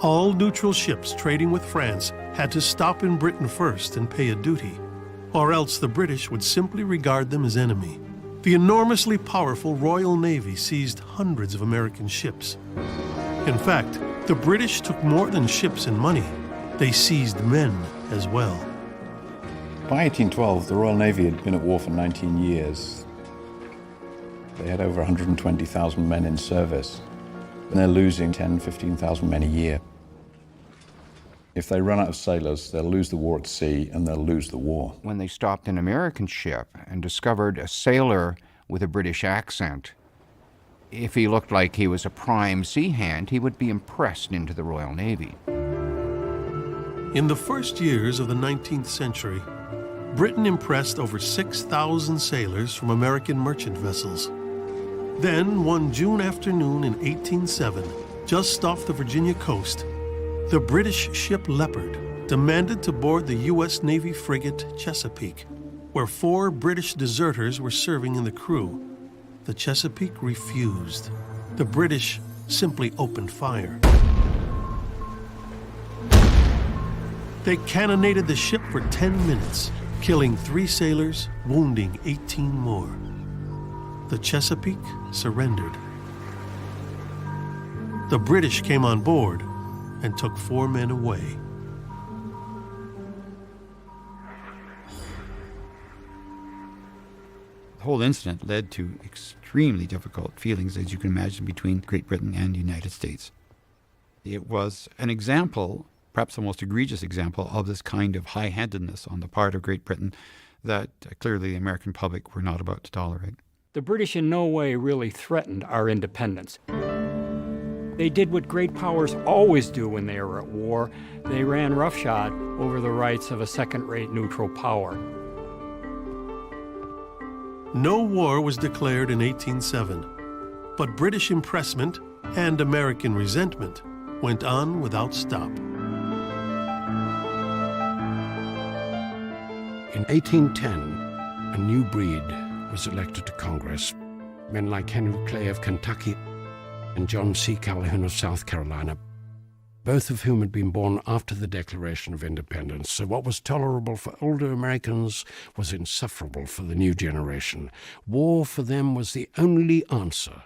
All neutral ships trading with France had to stop in Britain first and pay a duty, or else the British would simply regard them as enemy. The enormously powerful Royal Navy seized hundreds of American ships. In fact, the British took more than ships and money. They seized men as well. By 1812, the Royal Navy had been at war for 19 years. They had over 120,000 men in service, and they're losing 10,000, 15,000 men a year. If they run out of sailors, they'll lose the war at sea, and they'll lose the war. When they stopped an American ship and discovered a sailor with a British accent, if he looked like he was a prime sea hand, he would be impressed into the Royal Navy. In the first years of the 19th century, Britain impressed over 6,000 sailors from American merchant vessels. Then, one June afternoon in 1807, just off the Virginia coast, the British ship Leopard demanded to board the U.S. Navy frigate Chesapeake, where 4 British deserters were serving in the crew. The Chesapeake refused. The British simply opened fire. They cannonaded the ship for 10 minutes, killing 3 sailors, wounding 18 more. The Chesapeake surrendered. The British came on board and took 4 men away. The whole incident led to extremely difficult feelings, as you can imagine, between Great Britain and the United States. It was an example, perhaps the most egregious example, of this kind of high-handedness on the part of Great Britain that clearly the American public were not about to tolerate. The British in no way really threatened our independence. They did what great powers always do when they are at war. They ran roughshod over the rights of a second-rate neutral power. No war was declared in 1807, but British impressment and American resentment went on without stop. In 1810, a new breed was elected to Congress. Men like Henry Clay of Kentucky and John C. Calhoun of South Carolina, both of whom had been born after the Declaration of Independence. So what was tolerable for older Americans was insufferable for the new generation. War for them was the only answer.